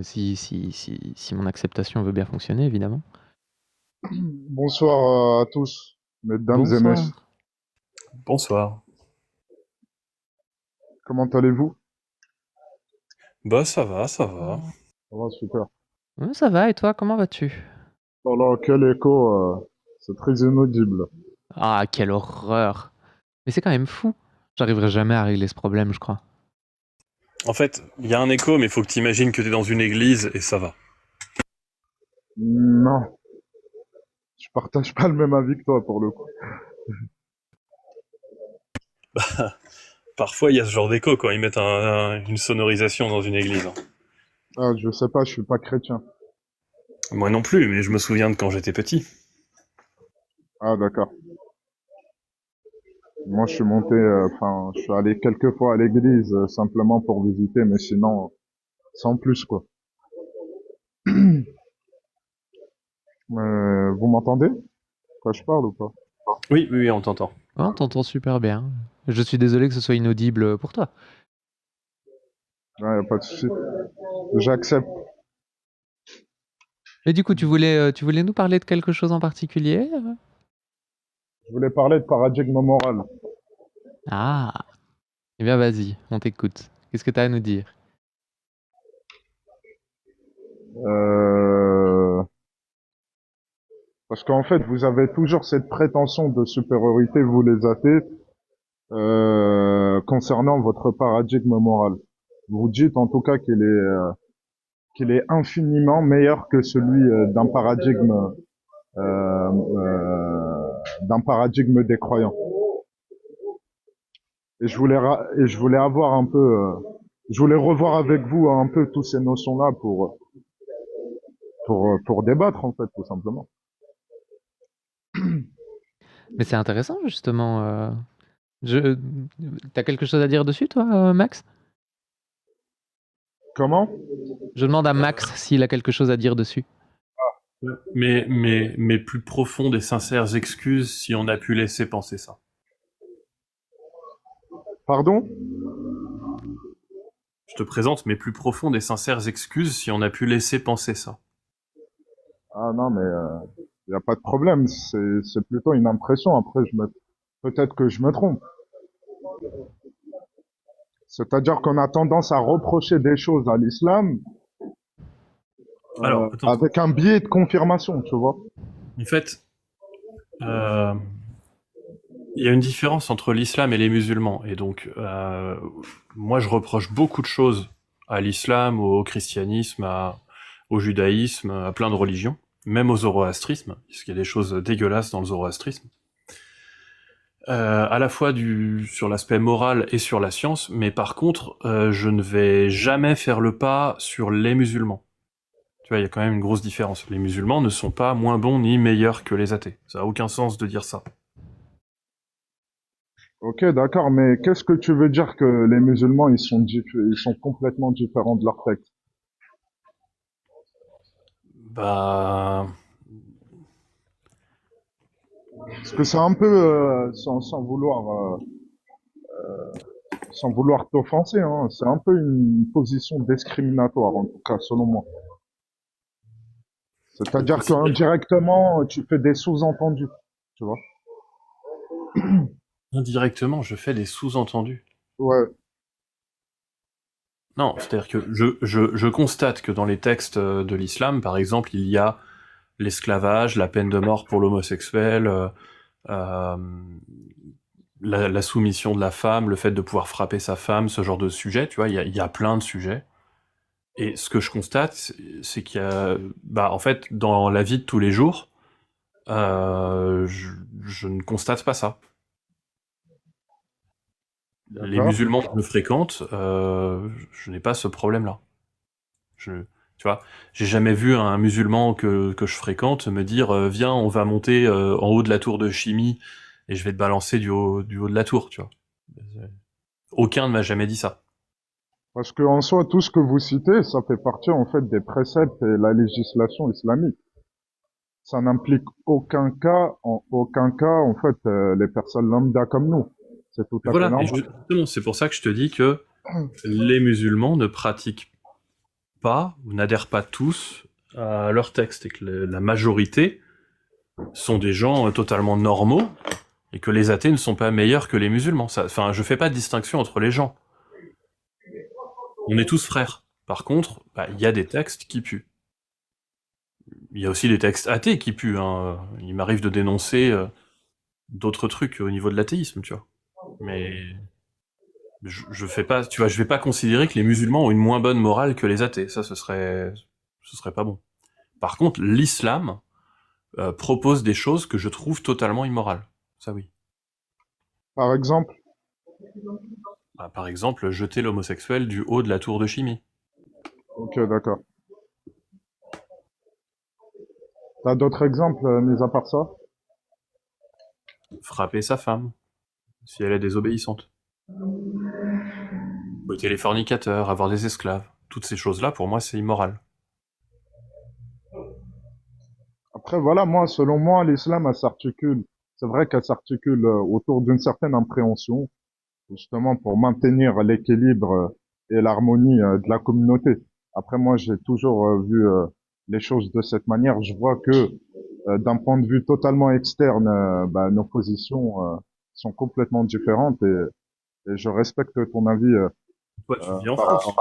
Si mon acceptation veut bien fonctionner, évidemment. Bonsoir à tous, mesdames et messieurs. Bonsoir. Bonsoir. Comment allez-vous? Bah ça va, ça va. Ça va, super. Ça va, et toi, comment vas-tu? Oh là, quel écho, c'est très inaudible. Ah, quelle horreur. Mais c'est quand même fou. J'arriverai jamais à régler ce problème, je crois. En fait, il y a un écho, mais faut que t'imagines que t'es dans une église et ça va. Non, je partage pas le même avis que toi pour le coup. Parfois, il y a ce genre d'écho quand ils mettent une sonorisation dans une église, hein. Ah, je sais pas, je suis pas chrétien. Moi non plus, mais je me souviens de quand j'étais petit. Ah, d'accord. Moi, je suis monté, enfin, je suis allé quelques fois à l'église simplement pour visiter, mais sinon, sans plus, quoi. Vous m'entendez? Quand je parle ou pas? Oui, oui, oui, on t'entend. Oh, on t'entend super bien. Je suis désolé que ce soit inaudible pour toi. Ouais, y a pas de souci. J'accepte. Mais du coup, tu voulais nous parler de quelque chose en particulier? Je voulais parler de paradigme moral. Ah, eh bien vas-y, on t'écoute. Qu'est-ce que tu as à nous dire? Euh, Parce qu'en fait, vous avez toujours cette prétention de supériorité, vous les athées, concernant votre paradigme moral. Vous dites en tout cas qu'il est infiniment meilleur que celui d'un paradigme des croyants. Et je voulais avoir un peu, je voulais revoir avec vous un peu toutes ces notions-là pour débattre en fait, tout simplement. Mais c'est intéressant, justement. Je... T'as quelque chose à dire dessus, toi, Max? Comment? Je demande à Max s'il a quelque chose à dire dessus. Mais plus profondes et sincères excuses si on a pu laisser penser ça. Pardon? Je te présente mes plus profondes et sincères excuses si on a pu laisser penser ça. Ah non, mais il n'y a pas de problème. C'est plutôt une impression. Après, peut-être que je me trompe. C'est-à-dire qu'on a tendance à reprocher des choses à l'islam Alors, attends. avec un biais de confirmation, tu vois. En fait, euh, il y a une différence entre l'islam et les musulmans. Et donc, moi, je reproche beaucoup de choses à l'islam, au christianisme, au judaïsme, à plein de religions, même au zoroastrisme, puisqu'il y a des choses dégueulasses dans le zoroastrisme. À la fois sur l'aspect moral et sur la science, mais par contre, je ne vais jamais faire le pas sur les musulmans. Tu vois, il y a quand même une grosse différence. Les musulmans ne sont pas moins bons ni meilleurs que les athées. Ça n'a aucun sens de dire ça. Ok, d'accord, mais qu'est-ce que tu veux dire que les musulmans, ils sont complètement différents de leur texte? Bah, Parce que c'est un peu, sans vouloir t'offenser, hein, c'est un peu une position discriminatoire, en tout cas, selon moi. C'est-à-dire considère qu'indirectement, tu fais des sous-entendus, tu vois. indirectement, je fais des sous-entendus. Ouais, Non, c'est-à-dire que je constate que dans les textes de l'islam, par exemple, il y a l'esclavage, la peine de mort pour l'homosexuel, euh, la soumission de la femme, le fait de pouvoir frapper sa femme, ce genre de sujet, tu vois, il y a plein de sujets. Et ce que je constate, c'est qu'il y a, bah, en fait, dans la vie de tous les jours, je ne constate pas ça. Les d'accord. musulmans que je fréquente, je n'ai pas ce problème-là. Je, tu vois, j'ai jamais vu un musulman que je fréquente me dire viens, on va monter en haut de la tour de chimie et je vais te balancer du haut de la tour, tu vois. Aucun ne m'a jamais dit ça. Parce que en soi, tout ce que vous citez, ça fait partie en fait des préceptes et la législation islamique. Ça n'implique aucun cas, en fait, les personnes lambda comme nous. C'est tout Et à fait voilà, et normal. justement, c'est pour ça que je te dis que les musulmans ne pratiquent pas, ou n'adhèrent pas tous à leur texte, et que la majorité sont des gens totalement normaux, et que les athées ne sont pas meilleurs que les musulmans. Enfin, je fais pas de distinction entre les gens. On est tous frères. Par contre, il y a des textes qui puent. Il y a aussi des textes athées qui puent, hein. Il m'arrive de dénoncer d'autres trucs au niveau de l'athéisme, tu vois. Mais je fais pas, tu vois, je vais pas considérer que les musulmans ont une moins bonne morale que les athées. Ça, ce serait pas bon. Par contre, l'islam propose des choses que je trouve totalement immorales. Ça, oui. Par exemple, Par exemple, jeter l'homosexuel du haut de la tour de chimie. ok, d'accord. T'as d'autres exemples, mis à part ça? Frapper sa femme, si elle est désobéissante. Botter les fornicateurs, avoir des esclaves. Toutes ces choses-là, pour moi, c'est immoral. Après, voilà, selon moi, l'islam, elle s'articule. C'est vrai qu'elle s'articule autour d'une certaine appréhension, justement pour maintenir l'équilibre et l'harmonie de la communauté. Après, moi, j'ai toujours vu les choses de cette manière. Je vois que d'un point de vue totalement externe, nos positions sont complètement différentes et je respecte ton avis. Toi, tu vis en Par France.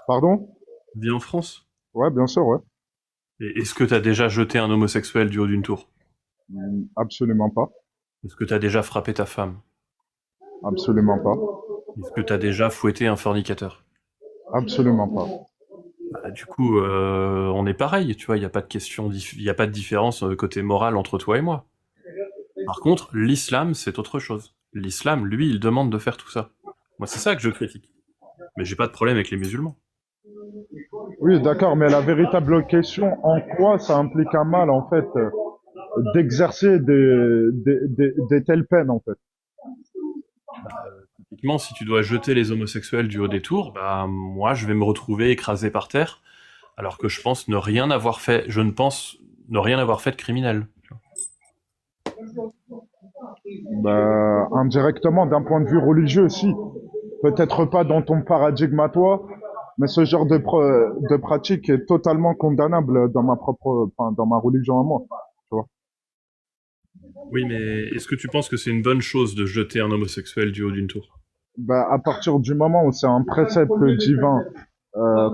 Pardon? Tu vis en France. Ouais, bien sûr, ouais. Et est-ce que t'as déjà jeté un homosexuel du haut d'une tour? Absolument pas. Est-ce que t'as déjà frappé ta femme? Absolument pas. Est-ce que t'as déjà fouetté un fornicateur? Absolument pas. Du coup, on est pareil, tu vois, il n'y a pas de question, il y a pas de différence côté moral entre toi et moi. Par contre, l'islam, c'est autre chose. L'islam, lui, il demande de faire tout ça. Moi, c'est ça que je critique. Mais j'ai pas de problème avec les musulmans. Oui, d'accord, mais la véritable question, en quoi ça implique un mal, en fait, d'exercer des telles peines, en fait? Typiquement, si tu dois jeter les homosexuels du haut des tours, moi, je vais me retrouver écrasé par terre, alors que je pense ne rien avoir fait, je ne pense ne rien avoir fait de criminel. Indirectement, d'un point de vue religieux, si. Peut-être pas dans ton paradigme à toi, mais ce genre de pratique est totalement condamnable dans ma religion à moi. Tu vois. Oui, mais est-ce que tu penses que c'est une bonne chose de jeter un homosexuel du haut d'une tour? À partir du moment où c'est un précepte divin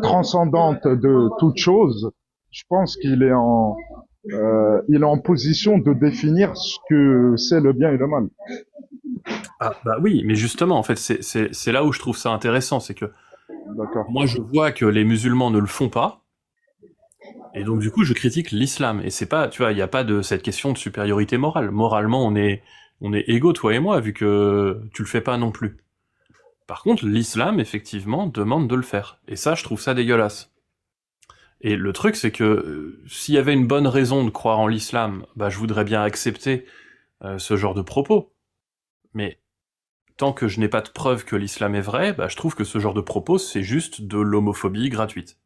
transcendante de toute chose, je pense il est en position de définir ce que c'est le bien et le mal. Ah, oui, mais justement, en fait, c'est là où je trouve ça intéressant, c'est que D'accord. moi, je vois que les musulmans ne le font pas, et donc du coup, je critique l'islam. Et c'est pas, tu vois, il n'y a pas de cette question de supériorité morale. Moralement, on est égaux, toi et moi, vu que tu le fais pas non plus. Par contre, l'islam, effectivement, demande de le faire. Et ça, je trouve ça dégueulasse. Et le truc, c'est que s'il y avait une bonne raison de croire en l'islam, je voudrais bien accepter ce genre de propos. Mais tant que je n'ai pas de preuve que l'islam est vrai, je trouve que ce genre de propos, c'est juste de l'homophobie gratuite.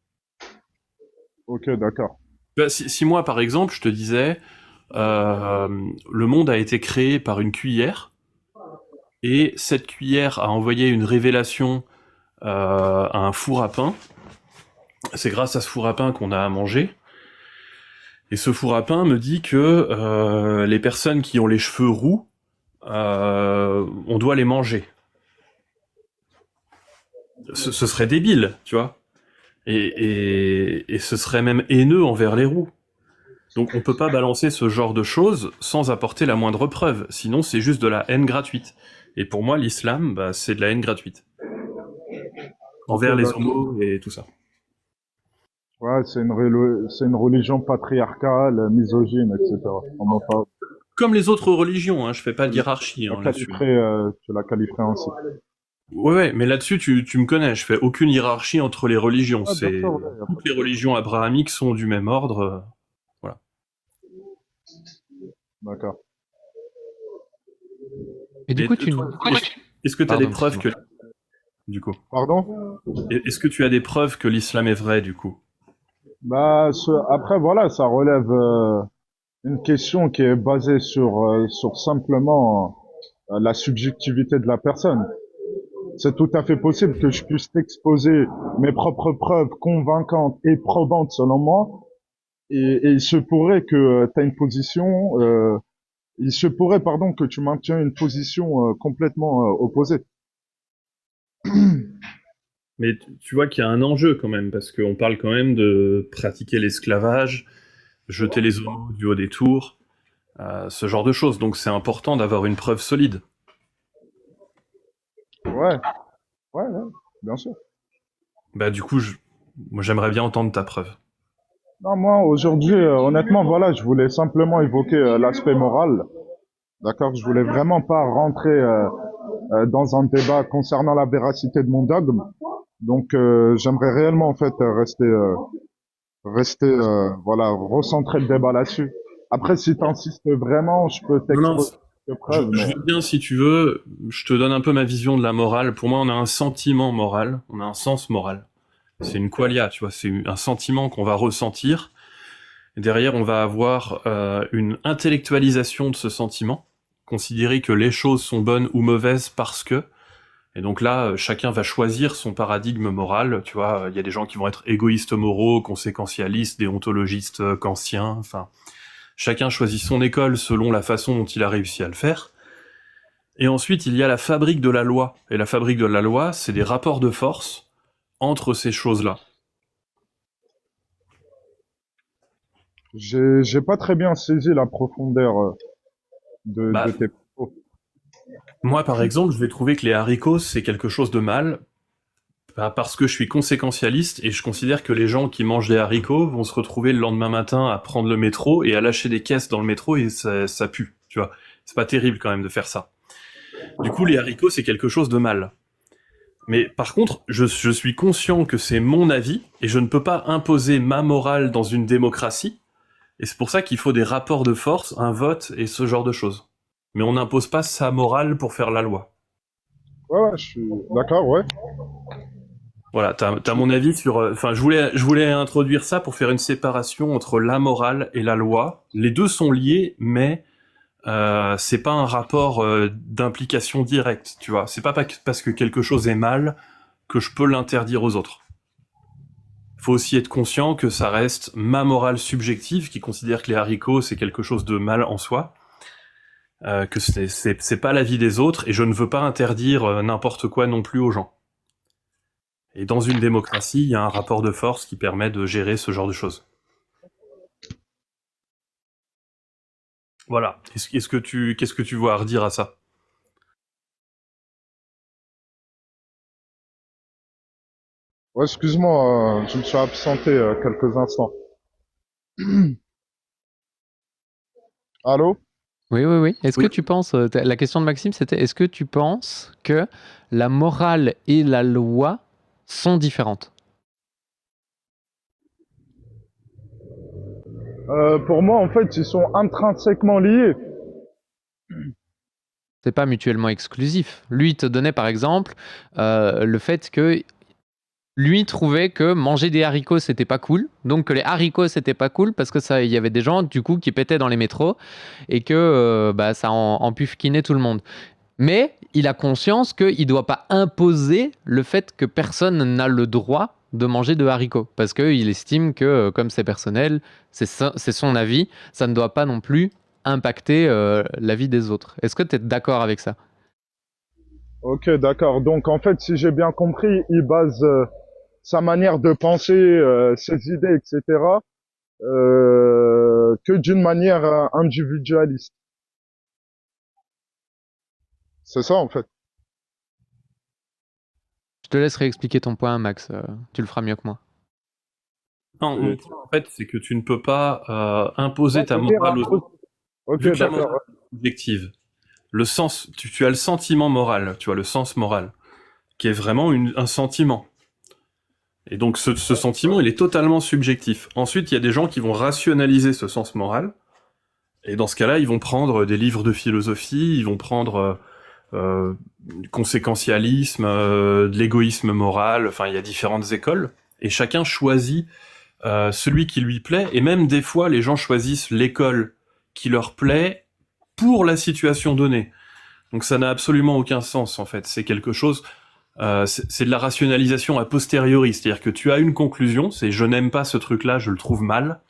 Ok, d'accord. Si moi, par exemple, je te disais, le monde a été créé par une cuillère, et cette cuillère a envoyé une révélation à un four à pain, c'est grâce à ce four à pain qu'on a à manger, et ce four à pain me dit que les personnes qui ont les cheveux roux, on doit les manger. Ce serait débile, tu vois. Et ce serait même haineux envers les roux. Donc on peut pas balancer ce genre de choses sans apporter la moindre preuve, sinon c'est juste de la haine gratuite. Et pour moi, l'islam, c'est de la haine gratuite. Envers les homos et tout ça. Ouais, c'est une religion patriarcale, misogyne, etc. Comme les autres religions, hein, je fais pas de hiérarchie là-dessus. Tu la qualifierais ainsi. Ouais, mais là-dessus, tu me connais, je fais aucune hiérarchie entre les religions. Ouais, bien sûr, ouais, Toutes les religions abrahamiques sont du même ordre. Voilà. D'accord. Et du coup, est-ce que tu as des preuves que... excuse-moi. Du coup. Pardon? Est-ce que tu as des preuves que l'islam est vrai, du coup? Après, voilà, ça relève une question qui est basée sur simplement la subjectivité de la personne. c'est tout à fait possible que je puisse t'exposer mes propres preuves convaincantes et probantes selon moi, et il se pourrait que tu une position, il se pourrait, pardon, que tu maintiens une position complètement opposée. Mais tu vois qu'il y a un enjeu quand même, parce qu'on parle quand même de pratiquer l'esclavage, jeter les homos du haut des tours, ce genre de choses. Donc c'est important d'avoir une preuve solide. Ouais, ouais, bien sûr. Bah du coup, moi j'aimerais bien entendre ta preuve. Non, moi, aujourd'hui, honnêtement, voilà, je voulais simplement évoquer l'aspect moral. D'accord? Je voulais vraiment pas rentrer dans un débat concernant la véracité de mon dogme. Donc, j'aimerais réellement, en fait, voilà, recentrer le débat là-dessus. Après, si t'insistes vraiment, je peux Non, non, t'exposer des preuves, je mais veux bien si tu veux, je te donne un peu ma vision de la morale. Pour moi, on a un sentiment moral, on a un sens moral. C'est une qualia, tu vois, c'est un sentiment qu'on va ressentir. Et derrière, on va avoir une intellectualisation de ce sentiment, considérer que les choses sont bonnes ou mauvaises parce que. Et donc là, chacun va choisir son paradigme moral. Tu vois, il y a des gens qui vont être égoïstes moraux, conséquentialistes, déontologistes kantiens. Enfin, chacun choisit son école selon la façon dont il a réussi à le faire. Et ensuite, il y a la fabrique de la loi. Et la fabrique de la loi, c'est des rapports de force entre ces choses-là. j'ai pas très bien saisi la profondeur Bah, de tes propos. moi, par exemple, je vais trouver que les haricots, c'est quelque chose de mal, parce que je suis conséquentialiste et je considère que les gens qui mangent des haricots vont se retrouver le lendemain matin à prendre le métro et à lâcher des caisses dans le métro et ça pue, tu vois. C'est pas terrible quand même de faire ça. Du coup, les haricots, c'est quelque chose de mal. Mais par contre, je suis conscient que c'est mon avis et je ne peux pas imposer ma morale dans une démocratie. Et c'est pour ça qu'il faut des rapports de force, un vote et ce genre de choses. Mais on n'impose pas sa morale pour faire la loi. Ouais, ouais, je suis d'accord, ouais. Voilà, t'as mon avis sur. Enfin, je voulais introduire ça pour faire une séparation entre la morale et la loi. Les deux sont liés, mais c'est pas un rapport d'implication directe, tu vois. C'est pas parce que quelque chose est mal que je peux l'interdire aux autres. Faut aussi être conscient que ça reste ma morale subjective qui considère que les haricots c'est quelque chose de mal en soi, que c'est pas l'avis des autres et je ne veux pas interdire n'importe quoi non plus aux gens. Et dans une démocratie, il y a un rapport de force qui permet de gérer ce genre de choses. Voilà. Qu'est-ce que tu vois à redire à ça? Ouais, excuse-moi, je me suis absenté quelques instants. Allô? Oui, oui, oui. Est-ce que Oui. tu penses, la question de Maxime, c'était est-ce que tu penses que la morale et la loi sont différentes? Pour moi, en fait, ils sont intrinsèquement liés. C'est pas mutuellement exclusif. Lui, il te donnait par exemple le fait que lui trouvait que manger des haricots c'était pas cool, donc que les haricots c'était pas cool parce que ça, il y avait des gens du coup qui pétaient dans les métros et que ça empuffquinait tout le monde. Mais il a conscience qu'il ne doit pas imposer le fait que personne n'a le droit de manger de haricots. Parce qu'il estime que, comme c'est personnel, c'est son avis, ça ne doit pas non plus impacter la vie des autres. Est-ce que tu es d'accord avec ça? Ok, d'accord. Donc, en fait, si j'ai bien compris, il base sa manière de penser, ses idées, etc., que d'une manière individualiste. C'est ça, en fait. Je te laisse réexpliquer ton point, Max. Tu le feras mieux que moi. Non, mon point, en fait, c'est que tu ne peux pas imposer Ouais, ta c'est-à-dire morale aux un truc- autres. Ok, Vu que la d'accord. morale est objective, le sens, tu as le sentiment moral, tu as le sens moral, qui est vraiment un sentiment. Et donc ce sentiment, il est totalement subjectif. Ensuite, il y a des gens qui vont rationaliser ce sens moral, et dans ce cas-là, ils vont prendre des livres de philosophie, ils vont prendre du conséquentialisme, de l'égoïsme moral, enfin, il y a différentes écoles, et chacun choisit celui qui lui plaît, et même des fois, les gens choisissent l'école qui leur plaît pour la situation donnée. Donc ça n'a absolument aucun sens, en fait. C'est quelque chose c'est de la rationalisation a posteriori, c'est-à-dire que tu as une conclusion, c'est je n'aime pas ce truc-là, je le trouve mal,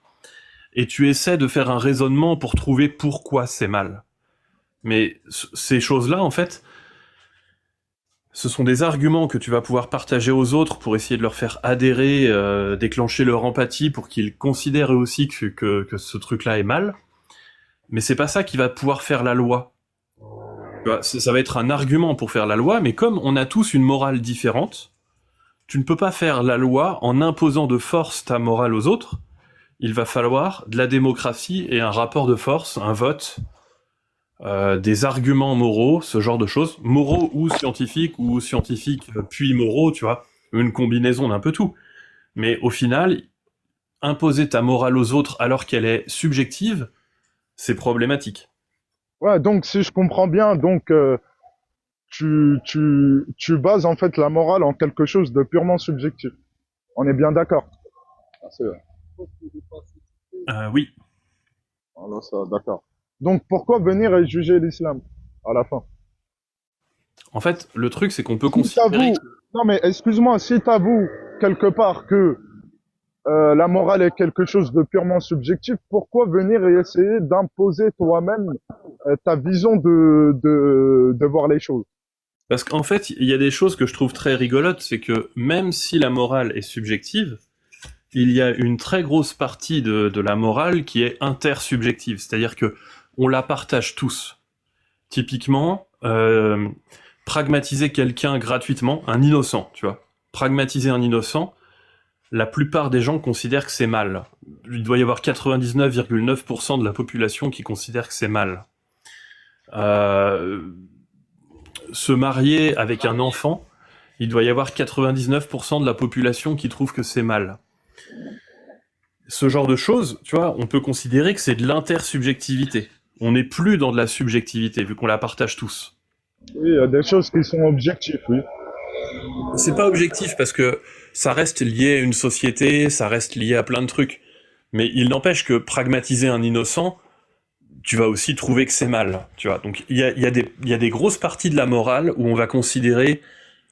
et tu essaies de faire un raisonnement pour trouver pourquoi c'est mal. Mais ces choses-là, en fait, ce sont des arguments que tu vas pouvoir partager aux autres pour essayer de leur faire adhérer, déclencher leur empathie pour qu'ils considèrent eux aussi que ce truc-là est mal. Mais c'est pas ça qui va pouvoir faire la loi. Tu vois, ça va être un argument pour faire la loi, mais comme on a tous une morale différente, tu ne peux pas faire la loi en imposant de force ta morale aux autres. Il va falloir de la démocratie et un rapport de force, un vote, des arguments moraux, ce genre de choses, moraux ou scientifiques puis moraux, tu vois, une combinaison d'un peu tout. Mais au final, imposer ta morale aux autres alors qu'elle est subjective, c'est problématique. Ouais, donc si je comprends bien, donc tu bases en fait la morale en quelque chose de purement subjectif. On est bien d'accord. Ah, c'est vrai. Oui. Alors ça, d'accord. Donc pourquoi venir et juger l'islam à la fin? En fait, le truc, c'est qu'on peut Si considérer... t'avoues, non mais excuse-moi, si t'avoues quelque part que la morale est quelque chose de purement subjectif, pourquoi venir et essayer d'imposer toi-même ta vision de voir les choses? Parce qu'en fait, il y a des choses que je trouve très rigolotes, c'est que même si la morale est subjective, il y a une très grosse partie de la morale qui est intersubjective, c'est-à-dire que on la partage tous. Typiquement, pragmatiser quelqu'un gratuitement, un innocent, tu vois. Pragmatiser un innocent, la plupart des gens considèrent que c'est mal. Il doit y avoir 99,9% de la population qui considère que c'est mal. Se marier avec un enfant, il doit y avoir 99% de la population qui trouve que c'est mal. Ce genre de choses, tu vois, on peut considérer que c'est de l'intersubjectivité. On n'est plus dans de la subjectivité, vu qu'on la partage tous. Oui, il y a des choses qui sont objectives, oui. C'est pas objectif parce que ça reste lié à une société, ça reste lié à plein de trucs. Mais il n'empêche que pragmatiser un innocent, tu vas aussi trouver que c'est mal, tu vois. Donc il y a des grosses parties de la morale où on va considérer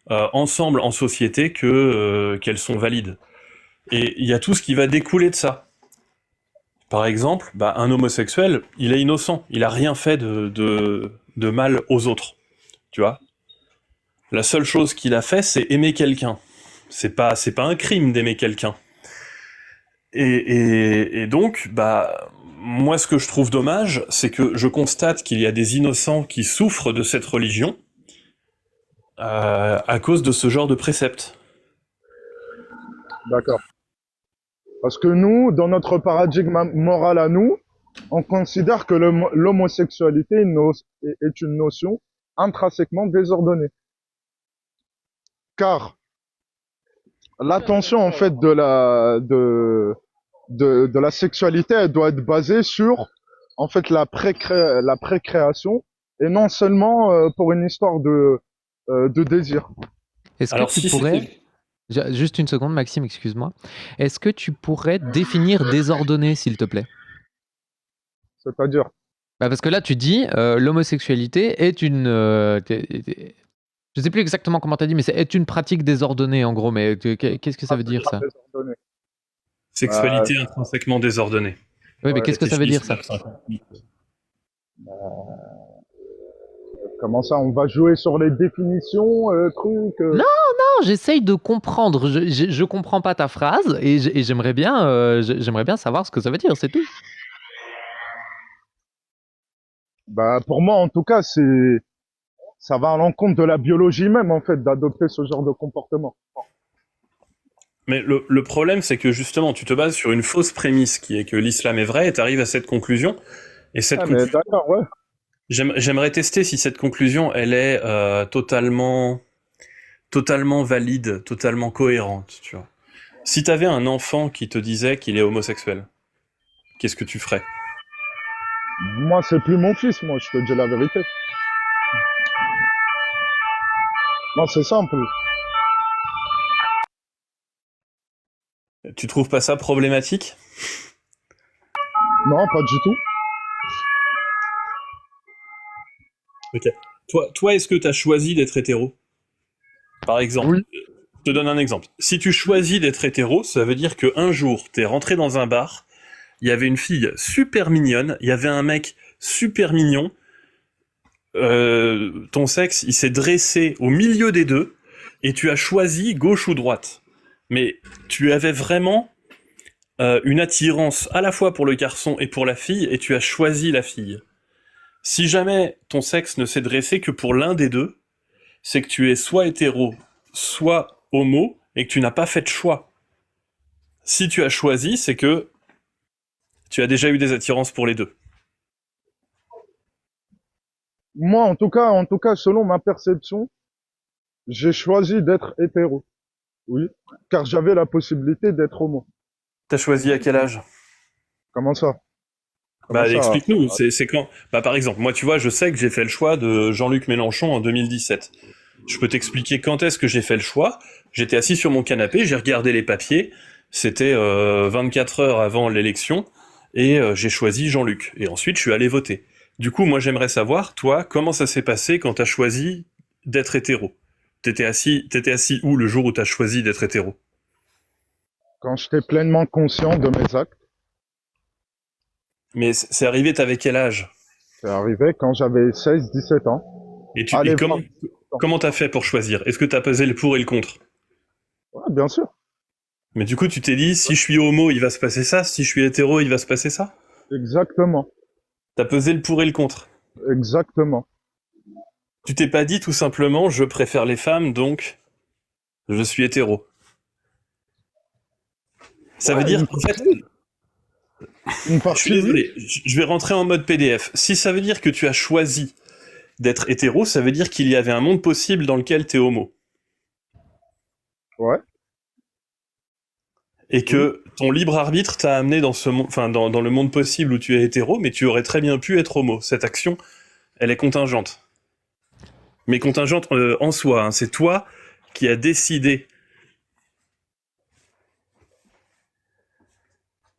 ensemble en société qu'elles sont valides. Et il y a tout ce qui va découler de ça. Par exemple, un homosexuel, il est innocent, il a rien fait de mal aux autres, tu vois. La seule chose qu'il a fait, c'est aimer quelqu'un. C'est pas un crime d'aimer quelqu'un. Et donc, moi, ce que je trouve dommage, c'est que je constate qu'il y a des innocents qui souffrent de cette religion à cause de ce genre de préceptes. D'accord. Parce que nous, dans notre paradigme moral à nous, on considère que l'homosexualité est une notion intrinsèquement désordonnée. Car l'attention en fait de la sexualité, elle doit être basée sur en fait la précréation et non seulement pour une histoire de désir. Est-ce que Alors, tu si pourrais, c'était- juste une seconde, Maxime, excuse-moi. Est-ce que tu pourrais définir désordonné, s'il te plaît? C'est-à-dire, Parce que là, tu dis l'homosexualité est une. Je sais plus exactement comment tu as dit, mais c'est est une pratique désordonnée en gros. Mais qu'est-ce que ça veut dire ça? désordonné. Sexualité intrinsèquement désordonnée. Oui, mais Ouais, qu'est-ce que ça veut dire ça? Comment ça, on va jouer sur les définitions, trucs. Non, j'essaye de comprendre. Je comprends pas ta phrase et j'aimerais bien savoir ce que ça veut dire, c'est tout. Pour moi, en tout cas, ça va à l'encontre de la biologie même, en fait, d'adopter ce genre de comportement. Mais le problème, c'est que justement, tu te bases sur une fausse prémisse qui est que l'islam est vrai et tu arrives à cette conclusion. Et cette Ah, mais d'accord, ouais. J'aimerais tester si cette conclusion, elle est totalement valide, totalement cohérente, tu vois. Si t'avais un enfant qui te disait qu'il est homosexuel, qu'est-ce que tu ferais? Moi, c'est plus mon fils, moi, je te dis la vérité. Non, c'est simple. Tu trouves pas ça problématique? Non, pas du tout. Ok. Toi, est-ce que t'as choisi d'être hétéro? Par exemple, Oui, je te donne un exemple. Si tu choisis d'être hétéro, ça veut dire qu'un jour, t'es rentré dans un bar, il y avait une fille super mignonne, il y avait un mec super mignon, ton sexe, il s'est dressé au milieu des deux, et tu as choisi gauche ou droite. Mais tu avais vraiment une attirance à la fois pour le garçon et pour la fille, et tu as choisi la fille. Si jamais ton sexe ne s'est dressé que pour l'un des deux, c'est que tu es soit hétéro, soit homo, et que tu n'as pas fait de choix. Si tu as choisi, c'est que tu as déjà eu des attirances pour les deux. moi, en tout cas, selon ma perception, j'ai choisi d'être hétéro. Oui, car j'avais la possibilité d'être homo. T'as choisi à quel âge? Comment ça? Comment Bah ça? explique-nous, c'est quand? Bah par exemple, moi tu vois, je sais que j'ai fait le choix de Jean-Luc Mélenchon en 2017. Je peux t'expliquer quand est-ce que j'ai fait le choix. J'étais assis sur mon canapé, j'ai regardé les papiers, c'était 24 heures avant l'élection, et j'ai choisi Jean-Luc. Et ensuite, je suis allé voter. Du coup, moi j'aimerais savoir, toi, comment ça s'est passé quand t'as choisi d'être hétéro? T'étais assis où le jour où t'as choisi d'être hétéro? Quand j'étais pleinement conscient de mes actes, Mais c'est arrivé, t'avais quel âge? c'est arrivé quand j'avais 16, 17 ans. Et Allez voir. comment t'as fait pour choisir? Est-ce que t'as pesé le pour et le contre? Ouais, bien sûr. Mais du coup, tu t'es dit, si je suis homo, il va se passer ça, si je suis hétéro, il va se passer ça? Exactement. T'as pesé le pour et le contre. Exactement. Tu t'es pas dit tout simplement, je préfère les femmes, donc je suis hétéro. Ça veut Ouais, dire, en fait, une je suis partie, oui. désolé, je vais rentrer en mode PDF. Si ça veut dire que tu as choisi d'être hétéro, ça veut dire qu'il y avait un monde possible dans lequel t'es homo. Ouais, Et oui. que ton libre arbitre t'a amené dans ce monde, enfin, dans le monde possible où tu es hétéro, mais tu aurais très bien pu être homo. Cette action, elle est contingente. Mais contingente en soi, hein. C'est toi qui as décidé.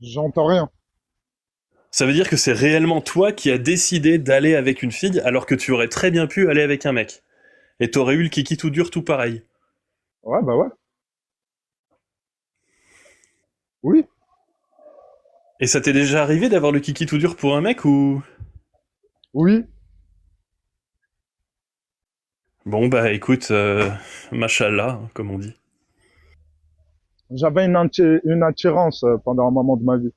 J'entends rien. Ça veut dire que c'est réellement toi qui as décidé d'aller avec une fille alors que tu aurais très bien pu aller avec un mec. Et t'aurais eu le kiki tout dur tout pareil. Ouais, bah ouais. Oui. Et ça t'est déjà arrivé d'avoir le kiki tout dur pour un mec ou... Oui. Bon bah écoute, machallah, hein, comme on dit. J'avais une attirance pendant un moment de ma vie.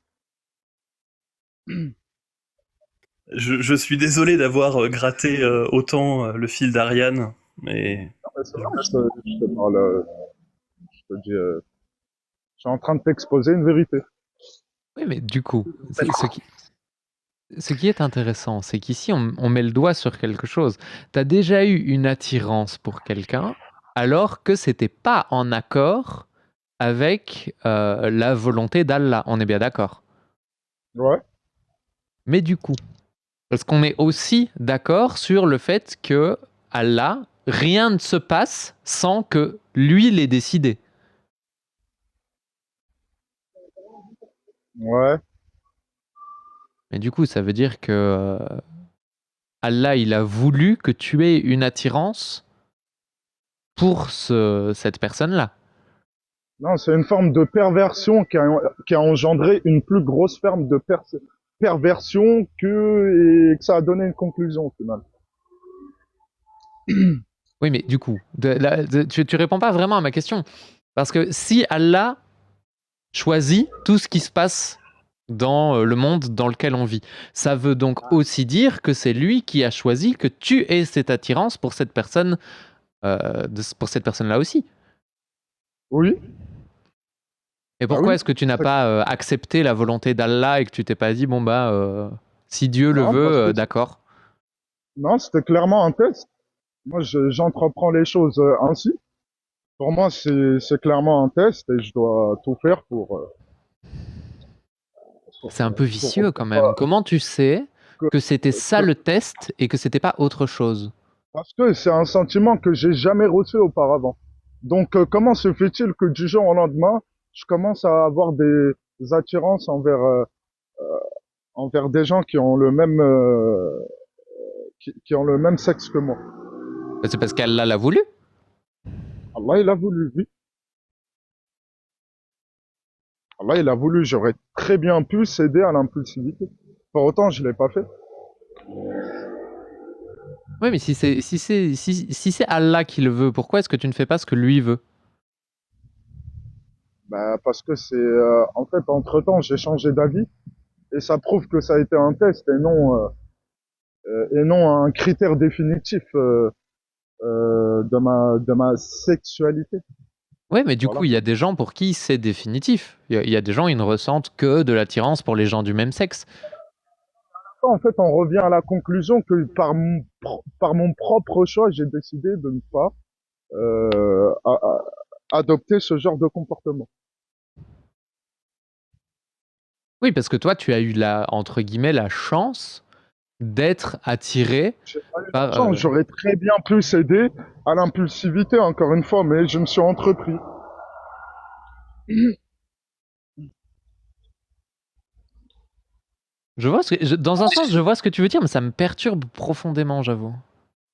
Je suis désolé d'avoir gratté autant le fil d'Ariane, mais... Non, mais c'est vrai, je te parle, je te dis, je suis en train de t'exposer une vérité. Oui, mais du coup, ce qui est intéressant, c'est qu'ici, on met le doigt sur quelque chose. Tu as déjà eu une attirance pour quelqu'un, alors que c'était pas en accord avec la volonté d'Allah. On est bien d'accord. Ouais. Mais du coup, parce qu'on est aussi d'accord sur le fait que Allah, rien ne se passe sans que lui l'ait décidé. Ouais. Mais du coup, ça veut dire que Allah, il a voulu que tu aies une attirance pour cette personne-là. Non, c'est une forme de perversion qui a engendré une plus grosse forme de perversion et que ça a donné une conclusion au final. Oui, mais du coup, tu réponds pas vraiment à ma question. Parce que si Allah choisit tout ce qui se passe dans le monde dans lequel on vit, ça veut donc aussi dire que c'est lui qui a choisi que tu aies cette attirance pour cette personne, pour cette personne-là aussi. Oui. Et Bah pourquoi oui. est-ce que tu n'as pas accepté la volonté d'Allah et que tu t'es pas dit, bon bah, si Dieu le Non, veut, parce que d'accord. non, c'était clairement un test. Moi, j'entreprends les choses ainsi. Pour moi, c'est clairement un test et je dois tout faire C'est un peu vicieux quand même. pas- Comment tu sais que- que c'était ça que- le test et que c'était pas autre chose? parce que c'est un sentiment que j'ai jamais reçu auparavant. Donc, comment se fait-il que du jour au lendemain, je commence à avoir des attirances envers des gens qui ont le même qui ont le même sexe que moi? C'est parce qu'Allah l'a voulu. Allah, il a voulu, oui. Allah, il a voulu. J'aurais très bien pu céder à l'impulsivité. Pour autant, je l'ai pas fait. Oui, mais si c'est Allah qui le veut, pourquoi est-ce que tu ne fais pas ce que lui veut? Bah, parce que en fait, entre-temps, j'ai changé d'avis et ça prouve que ça a été un test et non un critère définitif de ma sexualité. Oui, mais du coup, Voilà. il y a des gens pour qui c'est définitif. Il y a des gens, ils ne ressentent que de l'attirance pour les gens du même sexe. En fait, on revient à la conclusion que par mon propre choix, j'ai décidé de ne pas adopter ce genre de comportement. Oui, parce que toi, tu as eu entre guillemets, la chance d'être attiré J'ai pas eu par. l'argent, j'aurais très bien pu céder à l'impulsivité, encore une fois, mais je me suis entrepris. Dans un sens, je vois ce que tu veux dire, mais ça me perturbe profondément, j'avoue.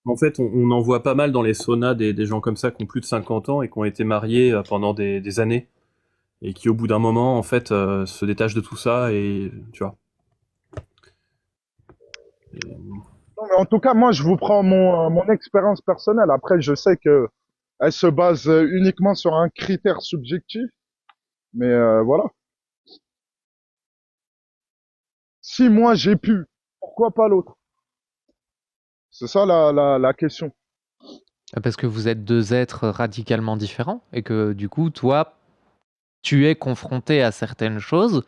En fait, on en voit pas mal dans les saunas des gens comme ça qui ont plus de 50 ans et qui ont été mariés pendant des années et qui, au bout d'un moment, en fait, se détachent de tout ça et tu vois. Non, mais en tout cas, moi, je vous prends mon expérience personnelle. Après, je sais que elle se base uniquement sur un critère subjectif, mais voilà. Si moi j'ai pu, pourquoi pas l'autre? C'est ça la question. Parce que vous êtes deux êtres radicalement différents et que du coup, toi, tu es confronté à certaines choses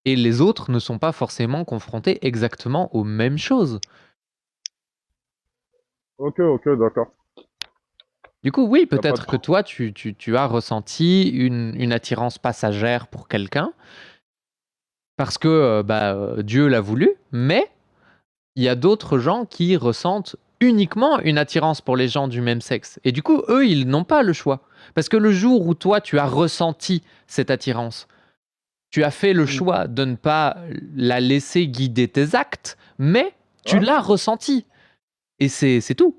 et les autres ne sont pas forcément confrontés exactement aux mêmes choses. Ok, ok, d'accord. Du coup, oui, Y a pas de peut-être que problème. toi, tu as ressenti une attirance passagère pour quelqu'un parce que Dieu l'a voulu, mais il y a d'autres gens qui ressentent uniquement une attirance pour les gens du même sexe. Et du coup, eux, ils n'ont pas le choix. Parce que le jour où toi, tu as ressenti cette attirance, tu as fait le choix de ne pas la laisser guider tes actes, mais tu Ouais. l'as ressenti. Et c'est tout.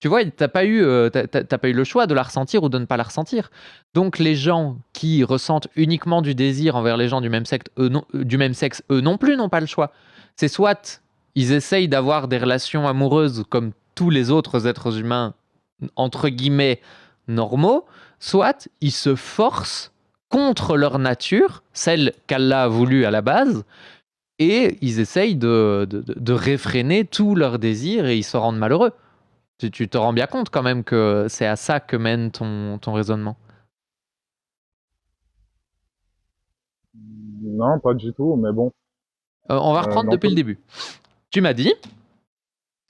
Tu vois, t'as pas eu le choix de la ressentir ou de ne pas la ressentir. Donc les gens qui ressentent uniquement du désir envers les gens du même sexe, eux non plus n'ont pas le choix. C'est soit ils essayent d'avoir des relations amoureuses comme tous les autres êtres humains, entre guillemets, normaux, soit ils se forcent contre leur nature, celle qu'Allah a voulu à la base, et ils essayent de réfréner tous leurs désirs et ils se rendent malheureux. Tu te rends bien compte quand même que c'est à ça que mène ton raisonnement. Non, pas du tout, mais bon. On va reprendre Dans depuis tous le début. Tu m'as dit,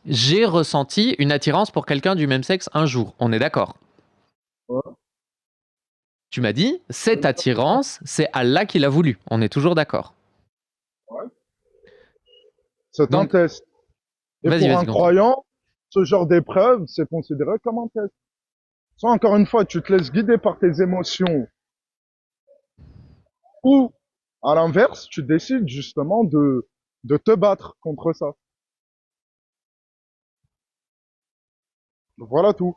j'ai ressenti une attirance pour quelqu'un du même sexe un jour. On est d'accord. ouais, Tu m'as dit, cette attirance, c'est Allah qui l'a voulu. On est toujours d'accord. ouais. C'est un Donc, test. Et vas-y, pour vas-y, un continue. croyant, ce genre d'épreuve, c'est considéré comme un test. Soit encore une fois, tu te laisses guider par tes émotions, ou à l'inverse, tu décides justement de te battre contre ça. Voilà tout.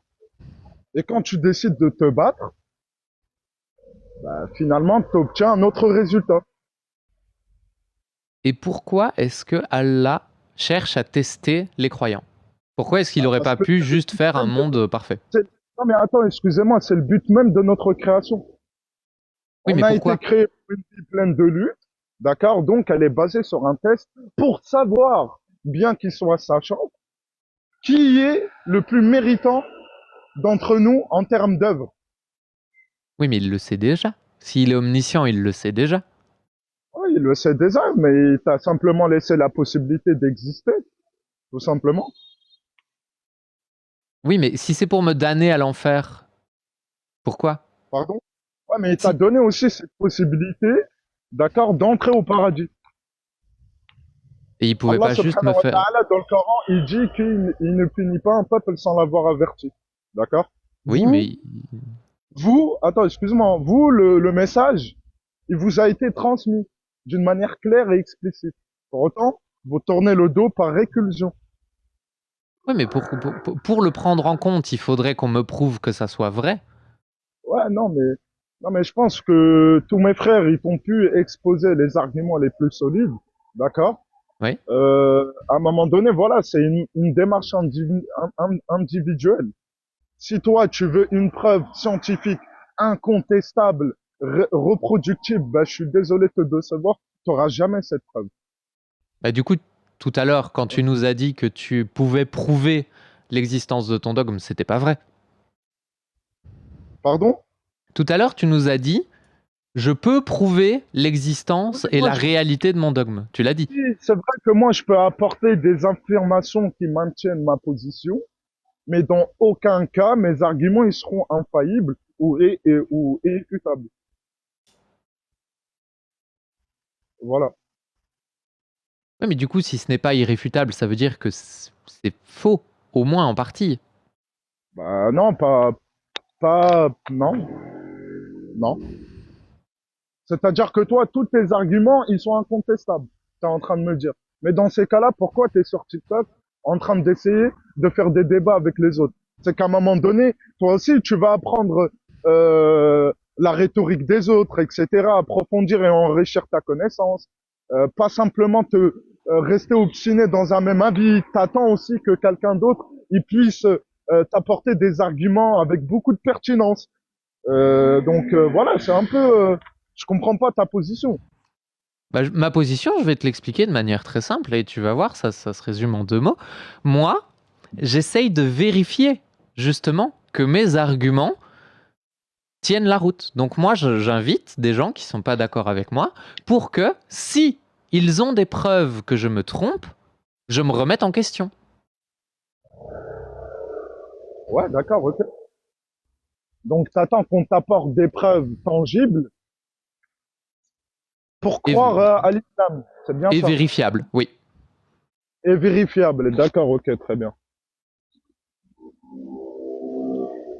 Et quand tu décides de te battre, bah, finalement, tu obtiens un autre résultat. Et pourquoi est-ce que Allah cherche à tester les croyants? Pourquoi est-ce qu'il Bah, n'aurait parce pas que pu c'est le juste but faire un même de monde parfait? Non mais attends, excusez-moi, c'est le but même de notre création. Oui, On mais a été pourquoi? créé pour une vie pleine de lutte, d'accord? Donc elle est basée sur un test pour savoir, bien qu'il soit sachant, qui est le plus méritant d'entre nous en termes d'œuvre. Oui, mais il le sait déjà. S'il est omniscient, il le sait déjà. Oui, il le sait déjà, mais il t'a simplement laissé la possibilité d'exister, tout simplement. Oui, mais si c'est pour me damner à l'enfer, pourquoi? Pardon? Ouais, mais il t'a Si. donné aussi cette possibilité, d'accord, d'entrer au paradis. Et il pouvait Allah pas juste me subhanahu wa faire. ta'ala, dans le Coran, il dit qu'il ne punit pas un peuple sans l'avoir averti. D'accord? Oui, Vous, mais. attends, excuse-moi, vous, le message, il vous a été transmis d'une manière claire et explicite. Pour autant, vous tournez le dos par réclusion. Oui, mais pour le prendre en compte, il faudrait qu'on me prouve que ça soit vrai. Ouais, non, mais je pense que tous mes frères, ils ont pu exposer les arguments les plus solides, d'accord? Oui. À un moment donné, voilà, c'est une démarche individuelle. Si toi, tu veux une preuve scientifique, incontestable, reproductible, bah, je suis désolé de te décevoir, tu n'auras jamais cette preuve. Bah, du coup, tout à l'heure, quand tu nous as dit que tu pouvais prouver l'existence de ton dogme, c'était pas vrai. Pardon? Tout à l'heure, tu nous as dit, je peux prouver l'existence et Moi, la réalité de mon dogme. Tu l'as dit. c'est vrai que moi, je peux apporter des affirmations qui maintiennent ma position, mais dans aucun cas, mes arguments, ils seront infaillibles ou irréfutables. Voilà. Ouais, mais du coup, si ce n'est pas irréfutable, ça veut dire que c'est faux, au moins en partie. Bah, non, non, non. C'est-à-dire que toi, tous tes arguments, ils sont incontestables. Tu es en train de me dire. Mais dans ces cas-là, pourquoi tu es sur TikTok en train d'essayer de faire des débats avec les autres? C'est qu'à un moment donné, toi aussi, tu vas apprendre la rhétorique des autres, etc., approfondir et enrichir ta connaissance. Pas simplement te rester obstiné dans un même avis. T'attends aussi que quelqu'un d'autre il puisse t'apporter des arguments avec beaucoup de pertinence. Voilà, c'est un peu... je comprends pas ta position. Bah, ma position, je vais te l'expliquer de manière très simple et tu vas voir, ça se résume en 2 mots. Moi, j'essaye de vérifier justement que mes arguments tiennent la route. Donc moi, j'invite des gens qui sont pas d'accord avec moi pour que, si ils ont des preuves que je me trompe, je me remette en question. Ouais, d'accord, ok. Donc t'attends qu'on t'apporte des preuves tangibles pour Et, croire à l'islam. C'est bien et ça. vérifiable, oui. Et vérifiable. D'accord, ok, très bien.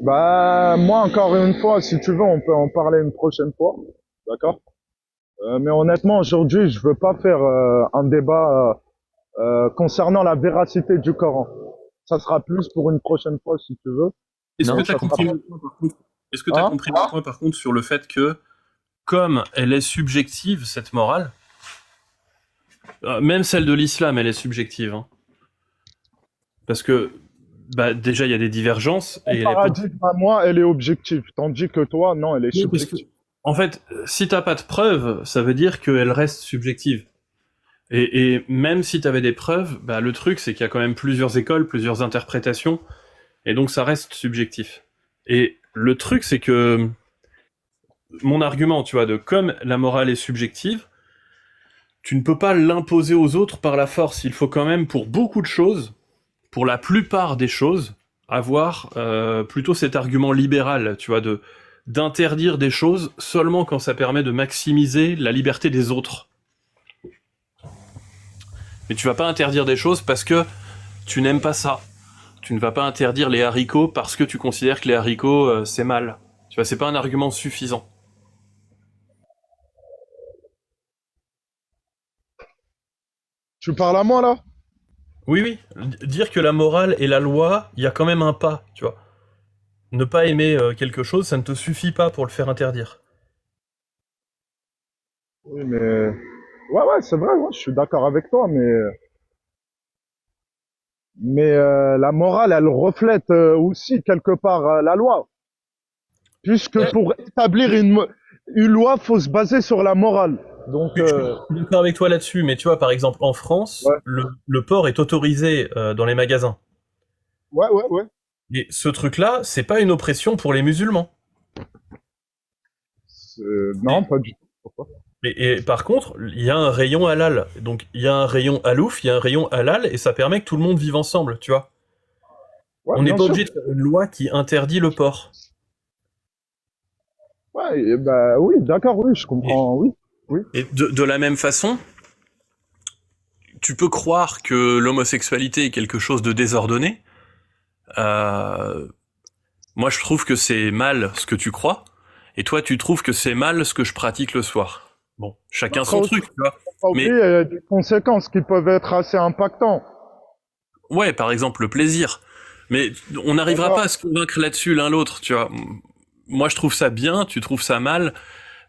Bah, moi, encore une fois, si tu veux, on peut en parler une prochaine fois. D'accord? Mais honnêtement, aujourd'hui, je veux pas faire un débat concernant la véracité du Coran. Ça sera plus pour une prochaine fois, si tu veux. Est-ce Non, que tu as Ça sera compris pas... mon point, par contre Est-ce que tu as Hein? compris mon point, par contre, sur le fait que, comme elle est subjective, cette morale, même celle de l'islam, elle est subjective, hein. Parce que, bah, déjà, il y a des divergences, Mon et elle est pas... paradigme à moi, elle est objective. Tandis que toi, non, elle est Oui, parce que, subjective. en fait, si t'as pas de preuves, ça veut dire qu'elle reste subjective. Et même si t'avais des preuves, bah, le truc, c'est qu'il y a quand même plusieurs écoles, plusieurs interprétations, et donc ça reste subjectif. Et le truc, c'est que mon argument, tu vois, de comme la morale est subjective, tu ne peux pas l'imposer aux autres par la force. Il faut quand même, pour beaucoup de choses, pour la plupart des choses, avoir plutôt cet argument libéral, tu vois, d'interdire des choses seulement quand ça permet de maximiser la liberté des autres. Mais tu vas pas interdire des choses parce que tu n'aimes pas ça. Tu ne vas pas interdire les haricots parce que tu considères que les haricots, c'est mal. Tu vois, c'est pas un argument suffisant. Tu parles à moi, là? Oui, oui. Dire que la morale et la loi, il y a quand même un pas, tu vois. Ne pas aimer quelque chose, ça ne te suffit pas pour le faire interdire. Oui, mais... Ouais, c'est vrai, ouais, je suis d'accord avec toi, mais la morale, elle reflète aussi quelque part la loi. Puisque Ouais. pour établir une loi, faut se baser sur la morale. Donc, Je suis d'accord avec toi là-dessus, mais tu vois, par exemple, en France, ouais, le porc est autorisé dans les magasins. ouais. Et ce truc-là, c'est pas une oppression pour les musulmans. Non, Et, pas du tout. Pourquoi? et par contre, il y a un rayon halal. Donc, il y a un rayon halouf, il y a un rayon halal, et ça permet que tout le monde vive ensemble, tu vois. Ouais, On n'est bien pas sûr. obligé de faire une loi qui interdit le porc. Ouais, bah oui, d'accord, oui, je Et, comprends, oui, oui. et de la même façon, tu peux croire que l'homosexualité est quelque chose de désordonné. Euh, Moi, je trouve que c'est mal ce que tu crois, et toi, tu trouves que c'est mal ce que je pratique le soir. Bon, chacun Après son aussi, truc, tu vois. faut pas oublier Mais des conséquences qui peuvent être assez impactantes. ouais, par exemple, le plaisir. Mais on n'arrivera D'accord. pas à se convaincre là-dessus l'un l'autre, tu vois. moi je trouve ça bien, tu trouves ça mal.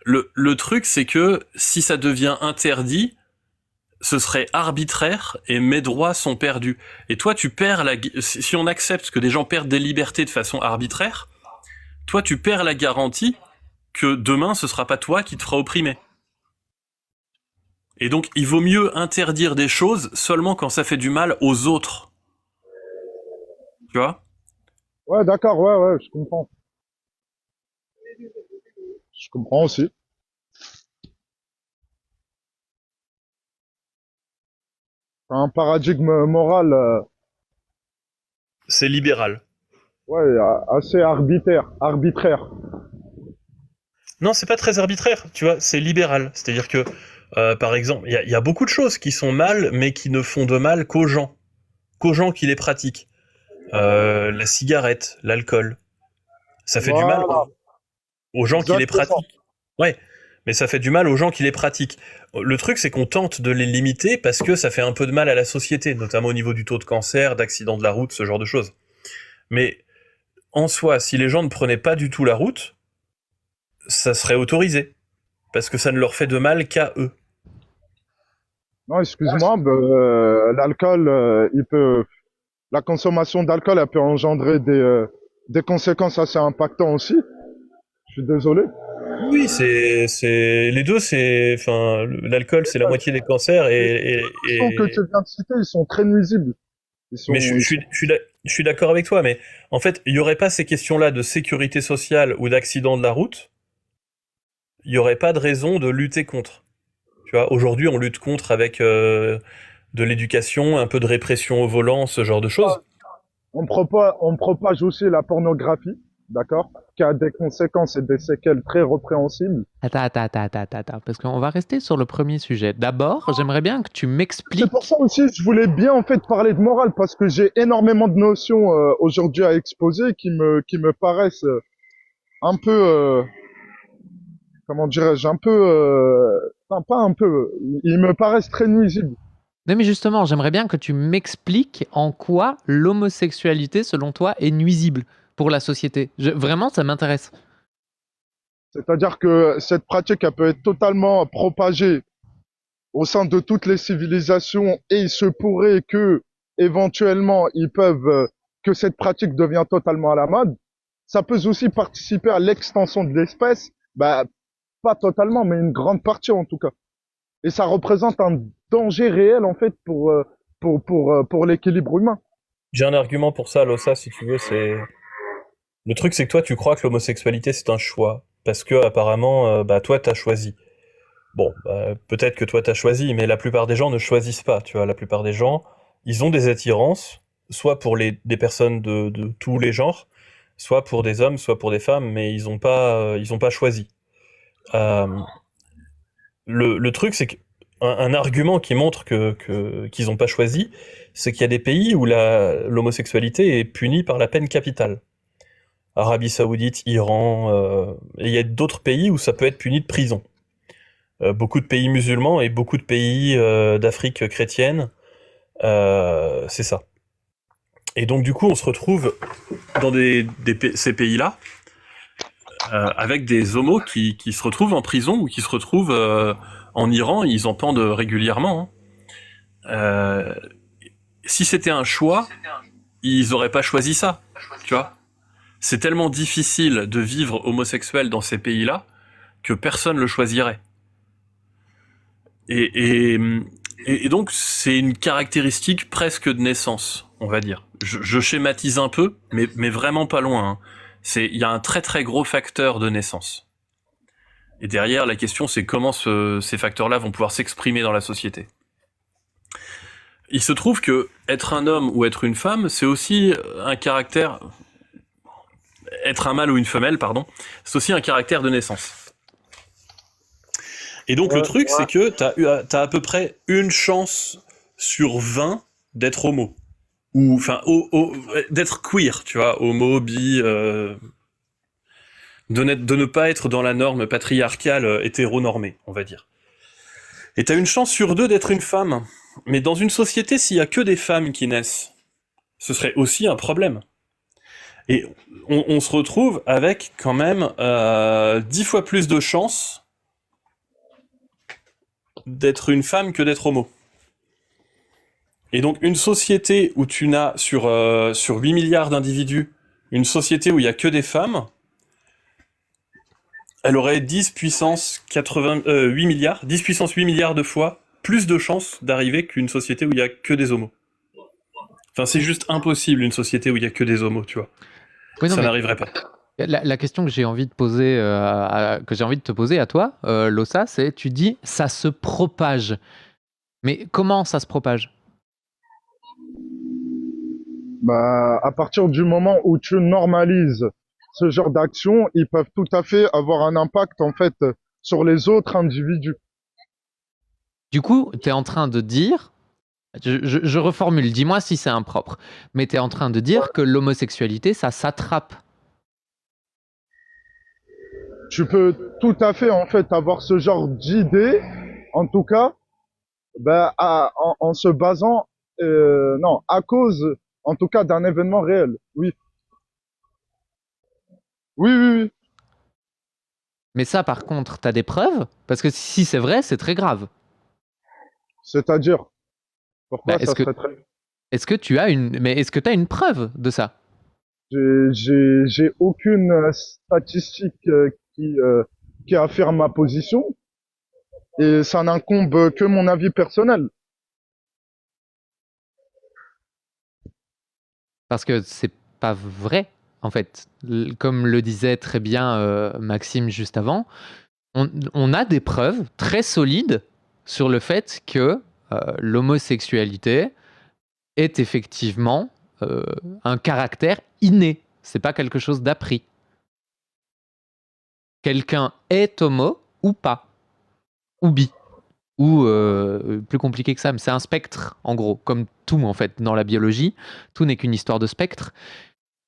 Le truc, c'est que si ça devient interdit, ce serait arbitraire et mes droits sont perdus. Et toi, tu perds si on accepte que des gens perdent des libertés de façon arbitraire, toi, tu perds la garantie que demain, ce sera pas toi qui te fera opprimer. Et donc, il vaut mieux interdire des choses seulement quand ça fait du mal aux autres. Tu vois? Ouais, d'accord, ouais, je comprends. Je comprends aussi. Un paradigme moral, C'est libéral. ouais, assez arbitraire. Non, c'est pas très arbitraire, tu vois, c'est libéral. C'est-à-dire que, par exemple, il y a beaucoup de choses qui sont mal, mais qui ne font de mal qu'aux gens qui les pratiquent. La cigarette, l'alcool, ça fait du mal Voilà, aux gens qui les exactement. pratiquent. Ouais, mais ça fait du mal aux gens qui les pratiquent. Le truc, c'est qu'on tente de les limiter parce que ça fait un peu de mal à la société, notamment au niveau du taux de cancer, d'accidents de la route, ce genre de choses. Mais en soi, si les gens ne prenaient pas du tout la route, ça serait autorisé, parce que ça ne leur fait de mal qu'à eux. Non, excuse-moi, l'alcool, la consommation d'alcool, elle peut engendrer des conséquences assez impactantes aussi. Je suis désolé. Oui, les deux, l'alcool, c'est la moitié des cancers Les actions que tu viens de citer, ils sont très nuisibles. Mais Ils sont, je suis d'accord avec toi, mais en fait, il y aurait pas ces questions-là de sécurité sociale ou d'accident de la route, il y aurait pas de raison de lutter contre. Tu vois, aujourd'hui, on lutte contre avec de l'éducation, un peu de répression au volant, ce genre de choses. on propage aussi la pornographie, d'accord, qui a des conséquences et des séquelles très répréhensibles. Attends, parce qu'on va rester sur le premier sujet. D'abord, j'aimerais bien que tu C'est pour m'expliques. ça aussi, je voulais bien en fait parler de morale parce que j'ai énormément de notions aujourd'hui à exposer qui me paraissent un peu, comment dirais-je, un peu, non, pas un peu, ils me paraissent très nuisibles. Non, mais justement, j'aimerais bien que tu m'expliques en quoi l'homosexualité, selon toi, est nuisible pour la société. Vraiment, ça m'intéresse. C'est-à-dire que cette pratique, elle peut être totalement propagée au sein de toutes les civilisations et il se pourrait que, éventuellement, que cette pratique devienne totalement à la mode. Ça peut aussi participer à l'extension de l'espèce, bah, pas totalement, mais une grande partie en tout cas. Et ça représente un danger réel en fait pour l'équilibre humain. J'ai un argument pour ça, Lossa, si tu veux, c'est... Le truc, c'est que toi, tu crois que l'homosexualité, c'est un choix. Parce que, apparemment, bah, toi, t'as choisi. Bon, peut-être que toi, t'as choisi, mais la plupart des gens ne choisissent pas, tu vois. La plupart des gens, ils ont des attirances, soit pour des personnes de tous les genres, soit pour des hommes, soit pour des femmes, mais ils ont pas choisi. Euh, le truc, c'est qu'un argument qui montre qu'ils ont pas choisi, c'est qu'il y a des pays où l'homosexualité est punie par la peine capitale. Arabie Saoudite, Iran, et il y a d'autres pays où ça peut être puni de prison. Beaucoup de pays musulmans et beaucoup de pays d'Afrique chrétienne, c'est ça. Et donc du coup, on se retrouve dans ces pays-là avec des homos qui se retrouvent en prison ou qui se retrouvent en Iran, ils en pendent régulièrement. Hein. Si c'était un choix, ils auraient pas choisi ça, tu vois. C'est tellement difficile de vivre homosexuel dans ces pays-là que personne le choisirait. Et, et donc, c'est une caractéristique presque de naissance, on va dire. Je schématise un peu, mais vraiment pas loin. Hein. Il y a un très très gros facteur de naissance. Et derrière, la question, c'est comment ces facteurs-là vont pouvoir s'exprimer dans la société. Il se trouve que être un homme ou être une femme, c'est aussi un caractère... Être un mâle ou une femelle, pardon, c'est aussi un caractère de naissance. Et donc le truc, c'est que t'as à peu près une chance sur 20 d'être homo. Ou, enfin, d'être queer, tu vois, homo, bi, de ne pas être dans la norme patriarcale hétéronormée, on va dire. Et t'as une chance sur 2 d'être une femme. Mais dans une société, s'il y a que des femmes qui naissent, ce serait aussi un problème. Et on se retrouve avec quand même 10 fois plus de chances d'être une femme que d'être homo. Et donc une société où tu n'as sur 8 milliards d'individus, une société où il y a que des femmes, elle aurait 10 puissance 8 milliards, 10 puissance 8 milliards de fois plus de chances d'arriver qu'une société où il y a que des homos. Enfin, c'est juste impossible une société où il y a que des homos, tu vois. Oui, non, Ça mais n'arriverait pas. la question que j'ai envie de poser, que j'ai envie de te poser à toi, Lossa, c'est tu dis ça se propage. Mais comment ça se propage? Bah, à partir du moment où tu normalises ce genre d'action, ils peuvent tout à fait avoir un impact, en fait, sur les autres individus. Du coup, tu es en train de dire, je reformule, dis-moi si c'est impropre, mais tu es en train de dire que l'homosexualité, ça s'attrape. Tu peux tout à fait, en fait, avoir ce genre d'idée, en tout cas, bah, en se basant, non, à cause, en tout cas, d'un événement réel. Oui. Oui, oui, oui. Mais ça, par contre, tu as des preuves? Parce que si c'est vrai, c'est très grave. C'est-à-dire, Bah, pourquoi ça serait très... est-ce que tu as est-ce que tu as une preuve de ça? J'ai aucune statistique qui affirme ma position et ça n'incombe que mon avis personnel. Parce que c'est pas vrai, en fait. Comme le disait très bien Maxime juste avant, on a des preuves très solides sur le fait que l'homosexualité est effectivement un caractère inné. C'est pas quelque chose d'appris. Quelqu'un est homo ou pas, ou bi, ou plus compliqué que ça, mais c'est un spectre en gros, comme tout en fait dans la biologie. Tout n'est qu'une histoire de spectre,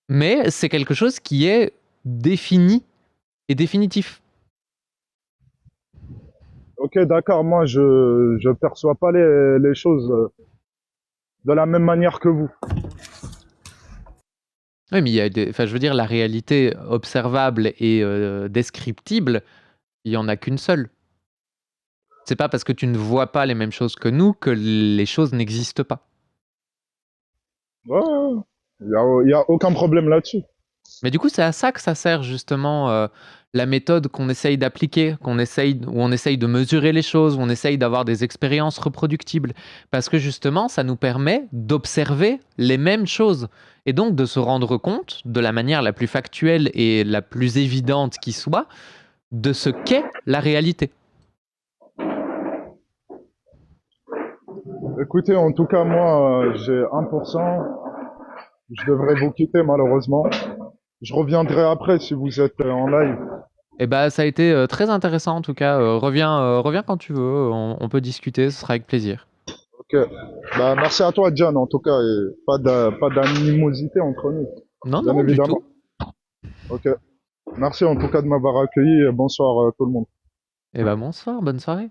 mais c'est quelque chose qui est défini et définitif. Ok, d'accord, moi je perçois pas les choses de la même manière que vous. Oui, mais il y a enfin, je veux dire, la réalité observable et descriptible, il y en a qu'une seule. C'est pas parce que tu ne vois pas les mêmes choses que nous que les choses n'existent pas. Ouais, y a aucun problème là-dessus. Mais du coup, c'est à ça que ça sert justement la méthode qu'on essaye d'appliquer, où on essaye de mesurer les choses, où on essaye d'avoir des expériences reproductibles. Parce que justement, ça nous permet d'observer les mêmes choses et donc de se rendre compte de la manière la plus factuelle et la plus évidente qui soit de ce qu'est la réalité. Écoutez, en tout cas, moi, j'ai 1%. Je devrais vous quitter malheureusement. Je reviendrai après si vous êtes en live. Et bah, ça a été très intéressant en tout cas. Reviens quand tu veux, on peut discuter, ce sera avec plaisir. Ok. Bah, merci à toi, John, en tout cas, et pas d'animosité entre nous, Non, bien non, du évidemment. tout. Ok. Merci en tout cas de m'avoir accueilli et bonsoir tout le monde. Et bah, bonsoir, bonne soirée.